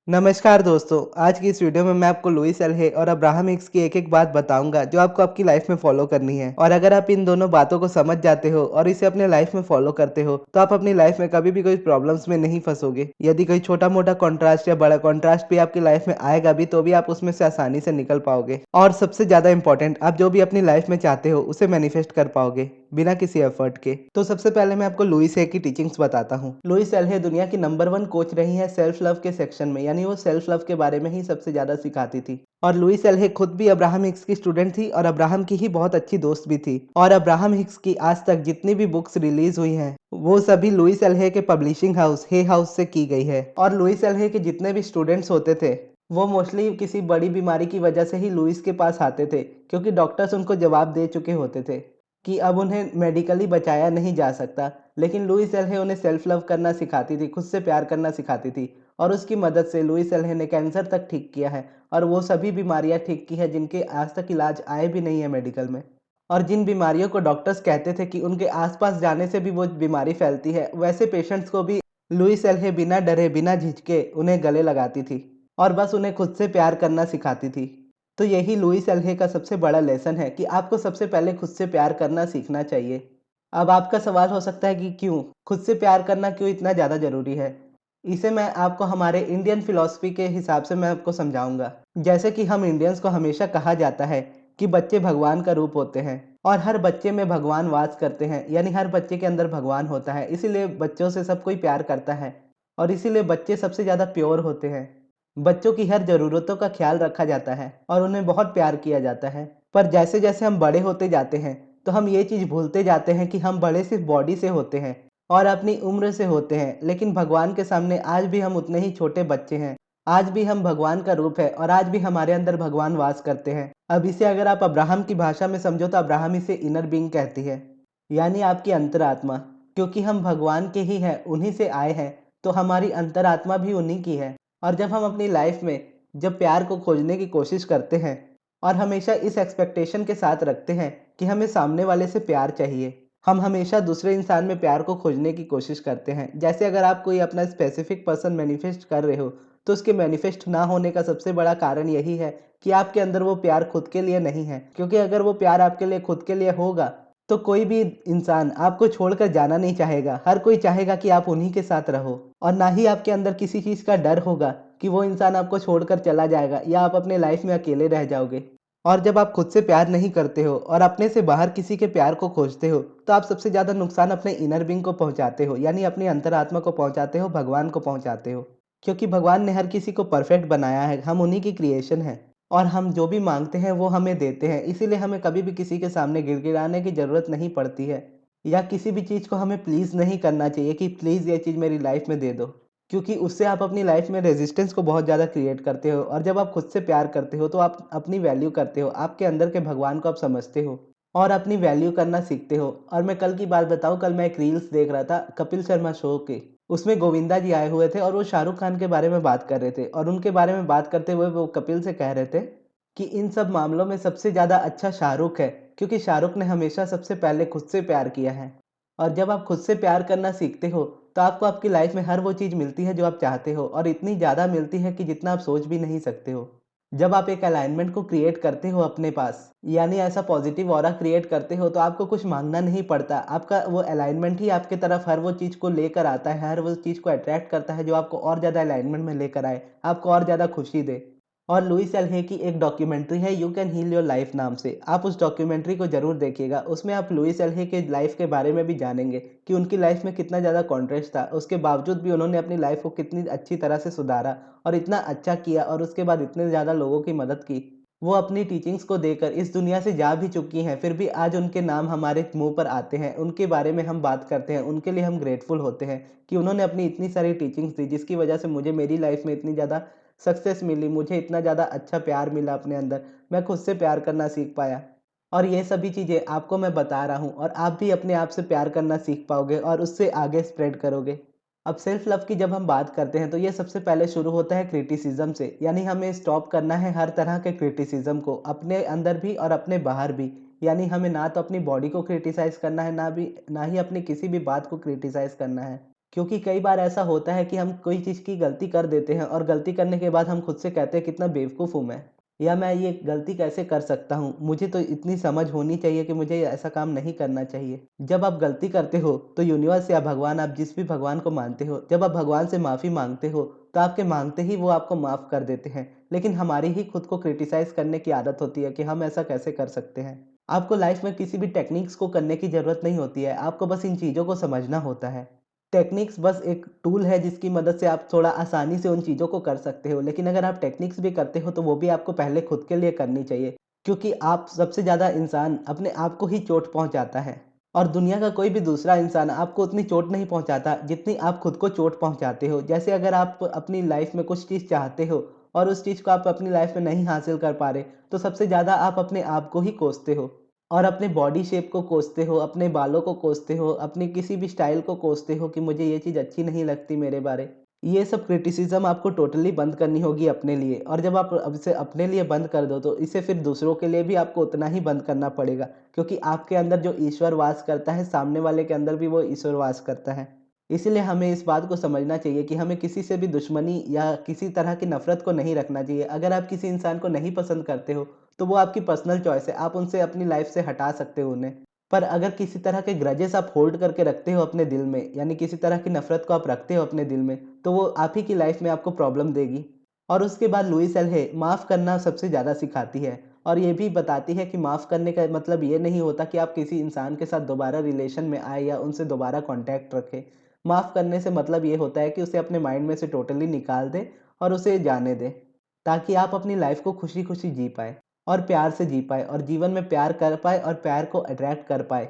नमस्कार दोस्तों, आज की इस वीडियो में मैं आपको लुइस एल्हे और अब्राहम हिक्स की एक-एक बात बताऊंगा जो आपको आपकी लाइफ में फॉलो करनी है। और अगर आप इन दोनों बातों को समझ जाते हो और इसे अपने लाइफ में फॉलो करते हो तो आप अपनी लाइफ में कभी भी कोई प्रॉब्लम्स में नहीं फंसोगे। यदि कोई छोटा-मोटा कॉन्ट्रास्ट या बड़ा कॉन्ट्रास्ट भी आपकी लाइफ में आएगा भी तो भी आप उसमें से आसानी से निकल पाओगे। और सबसे ज़्यादा इंपॉर्टेंट, आप जो भी अपनी लाइफ में चाहते हो उसे मैनिफेस्ट कर पाओगे बिना किसी एफर्ट के। तो सबसे पहले मैं आपको लुइस एल्हे की टीचिंग्स बताता हूँ। लुइस एल्हे दुनिया की नंबर 1 कोच रही है सेल्फ लव के सेक्शन में, यानी वो सेल्फ लव के बारे में ही सबसे ज्यादा सिखाती थी। और लुइस एल्हे खुद भी अब्राहम हिक्स की स्टूडेंट थी और अब्राहम की ही बहुत अच्छी दोस्त भी थी। और अब्राहम हिक्स की आज तक जितनी भी बुक्स रिलीज हुई हैं वो सभी लुइस एल्हे के पब्लिशिंग हाउस हे हाउस से की गई है। और लुइस एल्हे के जितने भी स्टूडेंट्स होते थे वो मोस्टली किसी बड़ी बीमारी की वजह से ही लुइस के पास आते थे, क्योंकि डॉक्टर्स उनको जवाब दे चुके होते थे कि अब उन्हें मेडिकली बचाया नहीं जा सकता। लेकिन लुइस एल्हे उन्हें सेल्फ लव करना सिखाती थी, खुद से प्यार करना सिखाती थी। और उसकी मदद से लुइस एल्हे ने कैंसर तक ठीक किया है और वो सभी बीमारियां ठीक की है जिनके आज तक इलाज आए भी नहीं है मेडिकल में। और जिन बीमारियों को डॉक्टर्स कहते थे कि उनके आसपास जाने से भी वो बीमारी फैलती है, वैसे पेशेंट्स को भी लुइस एल्हे बिना डरे बिना झिझके उन्हें गले लगाती थी और बस उन्हें खुद से प्यार करना सिखाती थी। तो यही लुइस एल्हे का सबसे बड़ा लेसन है कि आपको सबसे पहले खुद से प्यार करना सीखना चाहिए। अब आपका सवाल हो सकता है कि क्यों खुद से प्यार करना क्यों इतना ज़्यादा ज़रूरी है। इसे मैं आपको हमारे इंडियन फिलॉसफी के हिसाब से मैं आपको समझाऊंगा। जैसे कि हम इंडियंस को हमेशा कहा जाता है कि बच्चे भगवान का रूप होते हैं और हर बच्चे में भगवान वास करते हैं, यानी हर बच्चे के अंदर भगवान होता है, इसीलिए बच्चों से सब कोई प्यार करता है और इसीलिए बच्चे सबसे ज़्यादा प्योर होते हैं। बच्चों की हर ज़रूरतों का ख्याल रखा जाता है और उन्हें बहुत प्यार किया जाता है। पर जैसे जैसे हम बड़े होते जाते हैं तो हम ये चीज़ भूलते जाते हैं कि हम बड़े सिर्फ बॉडी से होते हैं और अपनी उम्र से होते हैं, लेकिन भगवान के सामने आज भी हम उतने ही छोटे बच्चे हैं। आज भी हम भगवान का रूप है और आज भी हमारे अंदर भगवान वास करते हैं। अब इसे अगर आप अब्राहम की भाषा में समझो तो अब्राहम इसे इनर बीइंग कहती है, यानी आपकी अंतरात्मा। क्योंकि हम भगवान के ही हैं, उन्हीं से आए हैं, तो हमारी अंतरात्मा भी उन्हीं की है। और जब हम अपनी लाइफ में जब प्यार को खोजने की कोशिश करते हैं और हमेशा इस एक्सपेक्टेशन के साथ रखते हैं कि हमें सामने वाले से प्यार चाहिए, हम हमेशा दूसरे इंसान में प्यार को खोजने की कोशिश करते हैं। जैसे अगर आप कोई अपना स्पेसिफिक पर्सन मैनिफेस्ट कर रहे हो तो उसके मैनिफेस्ट ना होने का सबसे बड़ा कारण यही है कि आपके अंदर वो प्यार खुद के लिए नहीं है। क्योंकि अगर वो प्यार आपके लिए खुद के लिए होगा तो कोई भी इंसान आपको छोड़कर जाना नहीं चाहेगा। हर कोई चाहेगा कि आप उन्हीं के साथ रहो और ना ही आपके अंदर किसी चीज़ का डर होगा कि वो इंसान आपको छोड़कर चला जाएगा या आप अपने लाइफ में अकेले रह जाओगे। और जब आप खुद से प्यार नहीं करते हो और अपने से बाहर किसी के प्यार को खोजते हो तो आप सबसे ज़्यादा नुकसान अपने इनर बीइंग को पहुंचाते हो, यानी अपनी अंतरात्मा को पहुंचाते हो, भगवान को पहुंचाते हो। क्योंकि भगवान ने हर किसी को परफेक्ट बनाया है, हम उन्हीं की क्रिएशन है और हम जो भी मांगते हैं वो हमें देते हैं। इसीलिए हमें कभी भी किसी के सामने गिड़गिड़ाने की ज़रूरत नहीं पड़ती है या किसी भी चीज़ को हमें प्लीज़ नहीं करना चाहिए कि प्लीज़ ये चीज़ मेरी लाइफ में दे दो। क्योंकि उससे आप अपनी लाइफ में रेजिस्टेंस को बहुत ज़्यादा क्रिएट करते हो और जब आप खुद से प्यार करते हो तो आप अपनी वैल्यू करते हो, आपके अंदर के भगवान को आप समझते हो और अपनी वैल्यू करना सीखते हो। और मैं कल की बात बताऊं, कल मैं एक रील्स देख रहा था कपिल शर्मा शो के। उसमें गोविंदा जी आए हुए थे और वो शाहरुख खान के बारे में बात कर रहे थे और उनके बारे में बात करते हुए वो कपिल से कह रहे थे कि इन सब मामलों में सबसे ज़्यादा अच्छा शाहरुख है, क्योंकि शाहरुख ने हमेशा सबसे पहले खुद से प्यार किया है। और जब आप खुद से प्यार करना सीखते हो तो आपको आपकी लाइफ में हर वो चीज़ मिलती है जो आप चाहते हो और इतनी ज़्यादा मिलती है कि जितना आप सोच भी नहीं सकते हो। जब आप एक अलाइनमेंट को क्रिएट करते हो अपने पास, यानी ऐसा पॉजिटिव ऑरा क्रिएट करते हो, तो आपको कुछ मांगना नहीं पड़ता। आपका वो अलाइनमेंट ही आपके तरफ हर वो चीज़ को लेकर आता है, हर वो चीज़ को अट्रैक्ट करता है जो आपको और ज़्यादा अलाइनमेंट में लेकर आए, आपको और ज़्यादा खुशी दे। और लुइस एल्हे की एक डॉक्यूमेंट्री है you can heal your life नाम से, आप उस डॉक्यूमेंट्री को जरूर देखिएगा। उसमें आप लुइस एल्हे के लाइफ के बारे में भी जानेंगे कि उनकी लाइफ में कितना ज़्यादा कॉन्ट्रास्ट था, उसके बावजूद भी उन्होंने अपनी लाइफ को कितनी अच्छी तरह से सुधारा और इतना अच्छा किया और उसके बाद इतने ज़्यादा लोगों की मदद की। वो अपनी टीचिंग्स को देकर इस दुनिया से जा भी चुकी हैं, फिर भी आज उनके नाम हमारे मुंह पर आते हैं, उनके बारे में हम बात करते हैं, उनके लिए हम ग्रेटफुल होते हैं कि उन्होंने अपनी इतनी सारी टीचिंग्स दी जिसकी वजह से मुझे मेरी लाइफ में इतनी ज़्यादा सक्सेस मिली, मुझे इतना ज़्यादा अच्छा प्यार मिला अपने अंदर, मैं खुद से प्यार करना सीख पाया। और ये सभी चीज़ें आपको मैं बता रहा हूँ और आप भी अपने आप से प्यार करना सीख पाओगे और उससे आगे स्प्रेड करोगे। अब सेल्फ लव की जब हम बात करते हैं तो ये सबसे पहले शुरू होता है क्रिटिसिज्म से, यानी हमें स्टॉप करना है हर तरह के क्रिटिसिज्म को, अपने अंदर भी और अपने बाहर भी। यानी हमें ना तो अपनी बॉडी को क्रिटिसाइज करना है, ना ही अपनी किसी भी बात को क्रिटिसाइज करना है। क्योंकि कई बार ऐसा होता है कि हम कोई चीज़ की गलती कर देते हैं और गलती करने के बाद हम खुद से कहते हैं कितना बेवकूफ़ हूँ मैं, या मैं ये गलती कैसे कर सकता हूँ, मुझे तो इतनी समझ होनी चाहिए कि मुझे ऐसा काम नहीं करना चाहिए। जब आप गलती करते हो तो यूनिवर्स या भगवान, आप जिस भी भगवान को मानते हो, जब आप भगवान से माफ़ी मांगते हो तो आपके मांगते ही वो आपको माफ़ कर देते हैं। लेकिन हमारी ही खुद को क्रिटिसाइज़ करने की आदत होती है कि हम ऐसा कैसे कर सकते हैं। आपको लाइफ में किसी भी टेक्निक्स को करने की ज़रूरत नहीं होती है, आपको बस इन चीज़ों को समझना होता है। टेक्निक्स बस एक टूल है जिसकी मदद से आप थोड़ा आसानी से उन चीज़ों को कर सकते हो। लेकिन अगर आप टेक्निक्स भी करते हो तो वो भी आपको पहले खुद के लिए करनी चाहिए। क्योंकि आप सबसे ज़्यादा इंसान अपने आप को ही चोट पहुँचाता है। और दुनिया का कोई भी दूसरा इंसान आपको उतनी चोट नहीं पहुँचाता जितनी आप खुद को चोट पहुँचाते हो। जैसे अगर आप अपनी लाइफ में कुछ चीज़ चाहते हो और उस चीज़ को आप अपनी लाइफ में नहीं हासिल कर पा रहे, तो सबसे ज़्यादा आप अपने आप को ही कोसते हो। और अपने बॉडी शेप को कोसते हो, अपने बालों को कोसते हो, अपनी किसी भी स्टाइल को कोसते हो कि मुझे ये चीज़ अच्छी नहीं लगती मेरे बारे। ये सब क्रिटिसिज़्म आपको टोटली बंद करनी होगी अपने लिए, और जब आप अब इसे अपने लिए बंद कर दो तो इसे फिर दूसरों के लिए भी आपको उतना ही बंद करना पड़ेगा। क्योंकि आपके अंदर जो ईश्वर वास करता है, सामने वाले के अंदर भी वो ईश्वर वास करता है। इसीलिए हमें इस बात को समझना चाहिए कि हमें किसी से भी दुश्मनी या किसी तरह की नफ़रत को नहीं रखना चाहिए। अगर आप किसी इंसान को नहीं पसंद करते हो तो वो आपकी पर्सनल चॉइस है, आप उनसे अपनी लाइफ से हटा सकते हो उन्हें। पर अगर किसी तरह के ग्रजेस आप होल्ड करके रखते हो अपने दिल में, यानी किसी तरह की नफ़रत को आप रखते हो अपने दिल में, तो वो आप ही की लाइफ में आपको प्रॉब्लम देगी। और उसके बाद लुई एल्हे माफ़ करना सबसे ज़्यादा सिखाती है, और ये भी बताती है कि माफ़ करने का मतलब ये नहीं होता कि आप किसी इंसान के साथ दोबारा रिलेशन में आए या उनसे दोबारा कॉन्टैक्ट रखें। माफ़ करने से मतलब ये होता है कि उसे अपने माइंड में से टोटली निकाल दें और उसे जाने दें, ताकि आप अपनी लाइफ को खुशी-खुशी जी पाएँ और प्यार से जी पाएँ और जीवन में प्यार कर पाएँ और प्यार को अट्रैक्ट कर पाएँ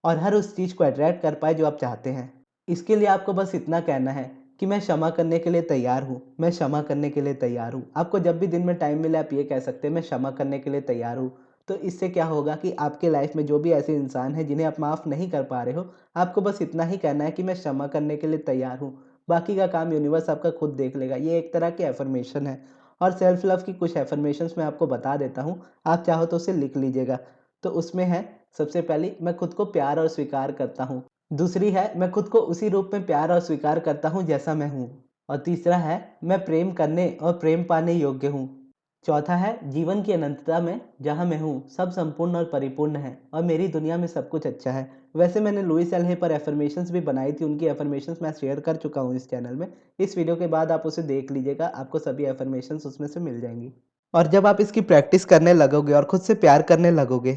और हर उस चीज़ को अट्रैक्ट कर पाएँ जो आप चाहते हैं। इसके लिए आपको बस इतना कहना है कि मैं क्षमा करने के लिए तैयार हूँ, मैं क्षमा करने के लिए तैयार हूँ। आपको जब भी दिन में टाइम मिले आप ये कह सकते हैं, मैं क्षमा करने के लिए तैयार हूँ। तो इससे क्या होगा कि आपके लाइफ में जो भी ऐसे इंसान हैं जिन्हें आप माफ़ नहीं कर पा रहे हो, आपको बस इतना ही कहना है कि मैं क्षमा करने के लिए तैयार हूँ। बाकी का काम यूनिवर्स आपका खुद देख लेगा। ये एक तरह की अफ़र्मेशन है। और सेल्फ लव की कुछ अफ़र्मेशंस मैं आपको बता देता हूँ, आप चाहो तो उसे लिख लीजिएगा। तो उसमें है, सबसे पहली, मैं खुद को प्यार और स्वीकार करता हूँ। दूसरी है, मैं खुद को उसी रूप में प्यार और स्वीकार करता हूँ जैसा मैं हूँ। और तीसरा है, मैं प्रेम करने और प्रेम पाने योग्य हूँ। चौथा है, जीवन की अनंतता में जहाँ मैं हूँ सब संपूर्ण और परिपूर्ण है और मेरी दुनिया में सब कुछ अच्छा है। वैसे मैंने लुई एल्हे पर अफ़र्मेशंस भी बनाई थी, उनकी अफ़र्मेशंस मैं शेयर कर चुका हूँ इस चैनल में। इस वीडियो के बाद आप उसे देख लीजिएगा, आपको सभी अफ़र्मेशंस उसमें से मिल जाएँगी। और जब आप इसकी प्रैक्टिस करने लगोगे और खुद से प्यार करने लगोगे,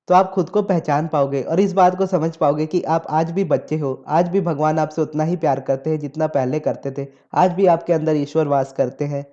तो आप खुद को पहचान पाओगे और इस बात को समझ पाओगे कि आप आज भी बच्चे हो, आज भी भगवान आपसे उतना ही प्यार करते हैं जितना पहले करते थे। आज भी आपके अंदर ईश्वर वास करते हैं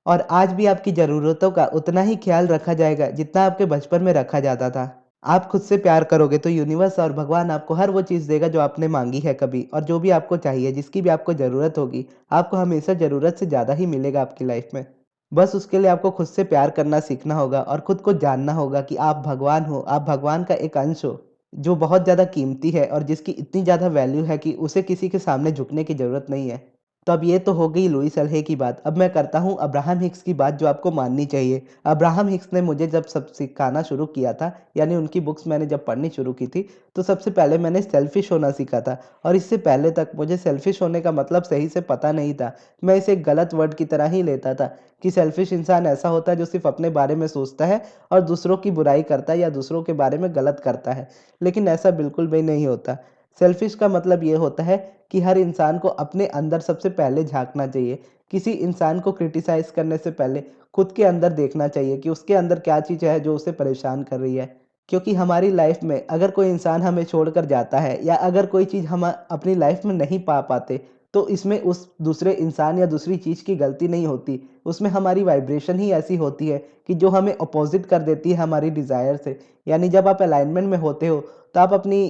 और आज भी आपकी ज़रूरतों का उतना ही ख़्याल रखा जाएगा जितना आपके बचपन में रखा जाता था। आप खुद से प्यार करोगे तो यूनिवर्स और भगवान आपको हर वो चीज़ देगा जो आपने माँगी है कभी, और जो भी आपको चाहिए, जिसकी भी आपको ज़रूरत होगी, आपको हमेशा ज़रूरत से ज़्यादा ही मिलेगा आपकी लाइफ़ में। बस उसके लिए आपको खुद से प्यार करना सीखना होगा और खुद को जानना होगा कि आप भगवान हो, आप भगवान का एक अंश हो, जो बहुत ज़्यादा कीमती है और जिसकी इतनी ज़्यादा वैल्यू है कि उसे किसी के सामने झुकने की ज़रूरत नहीं है। तो अब ये तो हो गई लुई सल्हे की बात। अब मैं करता हूँ अब्राहम हिक्स की बात, जो आपको माननी चाहिए। अब्राहम हिक्स ने मुझे जब सब सिखाना शुरू किया था, यानी उनकी बुक्स मैंने जब पढ़नी शुरू की थी, तो सबसे पहले मैंने सेल्फिश होना सीखा था। और इससे पहले तक मुझे सेल्फिश होने का मतलब सही से पता नहीं था। मैं इसे एक गलत वर्ड की तरह ही लेता था कि सेल्फिश इंसान ऐसा होता है जो सिर्फ़ अपने बारे में सोचता है और दूसरों की बुराई करता है या दूसरों के बारे में गलत करता है। लेकिन ऐसा बिल्कुल भी नहीं होता। सेल्फिश का मतलब ये होता है कि हर इंसान को अपने अंदर सबसे पहले झाँकना चाहिए। किसी इंसान को क्रिटिसाइज़ करने से पहले खुद के अंदर देखना चाहिए कि उसके अंदर क्या चीज़ है जो उसे परेशान कर रही है। क्योंकि हमारी लाइफ़ में अगर कोई इंसान हमें छोड़कर जाता है या अगर कोई चीज़ हम अपनी लाइफ़ में नहीं पा पाते, तो इसमें उस दूसरे इंसान या दूसरी चीज़ की गलती नहीं होती। उसमें हमारी वाइब्रेशन ही ऐसी होती है कि जो हमें अपोज़िट कर देती है हमारी डिज़ायर से। यानी जब आप अलाइनमेंट में होते हो, तो आप अपनी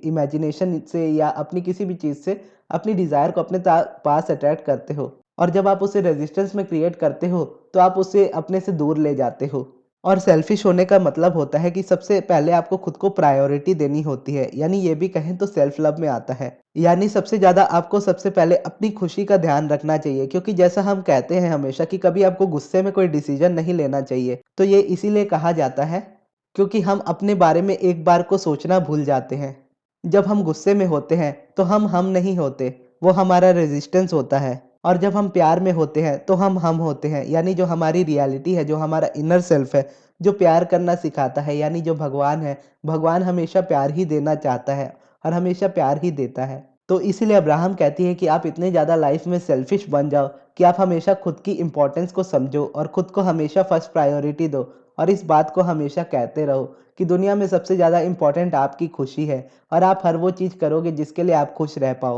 इमेजिनेशन से या अपनी किसी भी चीज़ से अपनी डिज़ायर को अपने पास अट्रैक्ट करते हो, और जब आप उसे रेजिस्टेंस में क्रिएट करते हो तो आप उसे अपने से दूर ले जाते हो। और सेल्फिश होने का मतलब होता है कि सबसे पहले आपको खुद को प्रायोरिटी देनी होती है, यानी ये भी कहें तो सेल्फ लव में आता है। यानी सबसे ज़्यादा आपको सबसे पहले अपनी खुशी का ध्यान रखना चाहिए, क्योंकि जैसा हम कहते हैं हमेशा कि कभी आपको गुस्से में कोई डिसीजन नहीं लेना चाहिए। तो ये इसीलिए कहा जाता है क्योंकि हम अपने बारे में एक बार को सोचना भूल जाते हैं। जब हम गुस्से में होते हैं तो हम नहीं होते, वो हमारा रेजिस्टेंस होता है। और जब हम प्यार में होते हैं तो हम होते हैं, यानी जो हमारी रियलिटी है, जो हमारा इनर सेल्फ है, जो प्यार करना सिखाता है, यानी जो भगवान है, भगवान हमेशा प्यार ही देना चाहता है और हमेशा प्यार ही देता है। तो इसीलिए अब्राहम कहती है कि आप इतने ज़्यादा लाइफ में सेल्फिश बन जाओ कि आप हमेशा खुद की इम्पोर्टेंस को समझो और खुद को हमेशा फर्स्ट प्रायोरिटी दो। और इस बात को हमेशा कहते रहो कि दुनिया में सबसे ज़्यादा इम्पोर्टेंट आपकी खुशी है और आप हर वो चीज़ करोगे जिसके लिए आप खुश रह पाओ।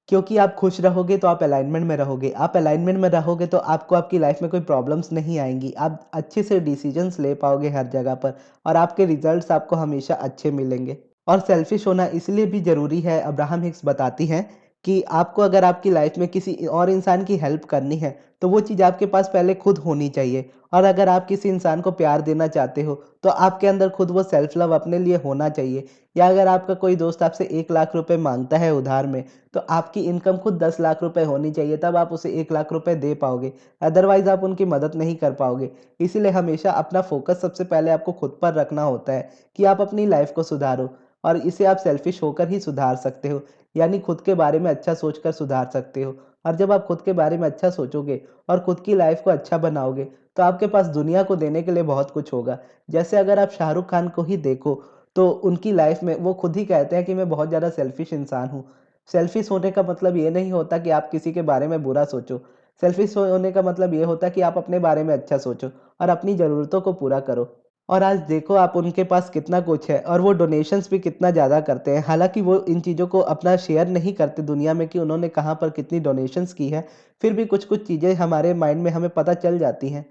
क्योंकि आप खुश रहोगे तो आप अलाइनमेंट में रहोगे, आप अलाइनमेंट में रहोगे तो आपको आपकी लाइफ में कोई प्रॉब्लम्स नहीं आएँगी, आप अच्छे से डिसीजंस ले पाओगे हर जगह पर और आपके रिजल्ट्स आपको हमेशा अच्छे मिलेंगे। और सेल्फिश होना इसलिए भी ज़रूरी है, अब्राहम हिक्स बताती हैं कि आपको अगर आपकी लाइफ में किसी और इंसान की हेल्प करनी है, तो वो चीज़ आपके पास पहले खुद होनी चाहिए। और अगर आप किसी इंसान को प्यार देना चाहते हो, तो आपके अंदर खुद वो सेल्फ लव अपने लिए होना चाहिए। या अगर आपका कोई दोस्त आपसे 1 लाख रुपए माँगता है उधार में, तो आपकी इनकम खुद 10 लाख रुपए होनी चाहिए, तब आप उसे 1 लाख रुपए दे पाओगे। अदरवाइज़ आप उनकी मदद नहीं कर पाओगे। इसीलिए हमेशा अपना फ़ोकस सबसे पहले आपको खुद पर रखना होता है कि आप अपनी लाइफ़ को सुधारो और इसे आप सेल्फ़िश होकर ही सुधार सकते हो। यानी खुद के बारे में अच्छा सोचकर सुधार सकते हो। और जब आप खुद के बारे में अच्छा सोचोगे और खुद की लाइफ़ को अच्छा बनाओगे, तो आपके पास दुनिया को देने के लिए बहुत कुछ होगा। जैसे अगर आप शाहरुख खान को ही देखो, तो उनकी लाइफ़ में वो खुद ही कहते हैं कि मैं बहुत ज़्यादा सेल्फ़िश इंसान हूँ। सेल्फ़िश होने का मतलब ये नहीं होता कि आप किसी के बारे में बुरा सोचो। सेल्फ़िश होने का मतलब ये होता है कि आप अपने बारे में अच्छा सोचो और अपनी ज़रूरतों को पूरा करो। और आज देखो आप उनके पास कितना कुछ है और वो डोनेशंस भी कितना ज़्यादा करते हैं। हालाँकि वो इन चीज़ों को अपना शेयर नहीं करते दुनिया में कि उन्होंने कहाँ पर कितनी डोनेशंस की है, फिर भी कुछ-कुछ चीज़ें हमारे माइंड में हमें पता चल जाती हैं।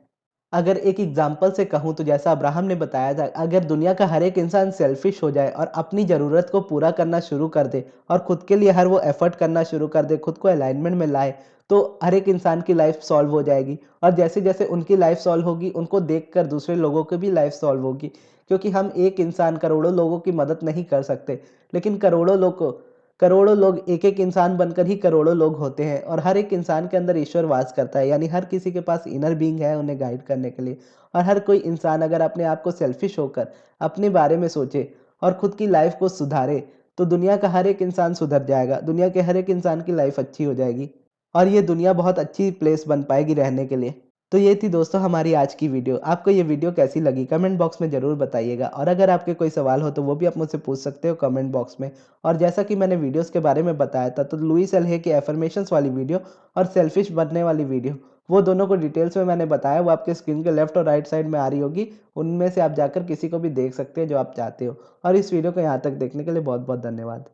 अगर एक एग्ज़ाम्पल से कहूँ तो जैसा अब्राहम ने बताया था, अगर दुनिया का हर एक इंसान सेल्फ़िश हो जाए और अपनी ज़रूरत को पूरा करना शुरू कर दे और खुद के लिए हर वो एफ़र्ट करना शुरू कर दे, खुद को अलाइनमेंट में लाए, तो हर एक इंसान की लाइफ़ सॉल्व हो जाएगी। और जैसे-जैसे उनकी लाइफ़ सॉल्व होगी, उनको देखकर दूसरे लोगों की भी लाइफ़ सॉल्व होगी। क्योंकि हम एक इंसान करोड़ों लोगों की मदद नहीं कर सकते, लेकिन करोड़ों लोग एक-एक इंसान बनकर ही करोड़ों लोग होते हैं और हर एक इंसान के अंदर ईश्वर वास करता है, यानी हर किसी के पास इनर बीइंग है उन्हें गाइड करने के लिए। और हर कोई इंसान अगर अपने आप को सेल्फिश होकर अपने बारे में सोचे और खुद की लाइफ को सुधारे, तो दुनिया का हर एक इंसान सुधर जाएगा, दुनिया के हर एक इंसान की लाइफ अच्छी हो जाएगी और ये दुनिया बहुत अच्छी प्लेस बन पाएगी रहने के लिए। तो ये थी दोस्तों हमारी आज की वीडियो। आपको ये वीडियो कैसी लगी कमेंट बॉक्स में ज़रूर बताइएगा और अगर आपके कोई सवाल हो तो वो भी आप मुझसे पूछ सकते हो कमेंट बॉक्स में। और जैसा कि मैंने वीडियोज़ के बारे में बताया था, तो लुइस एल्हे की अफ़र्मेशंस वाली वीडियो और सेल्फिश बनने वाली वीडियो, वो दोनों को डिटेल्स में मैंने बताया, वो आपके स्क्रीन के लेफ्ट और राइट साइड में आ रही होगी। उनमें से आप जाकर किसी को भी देख सकते हैं जो आप चाहते हो। और इस वीडियो को यहाँ तक देखने के लिए बहुत-बहुत धन्यवाद।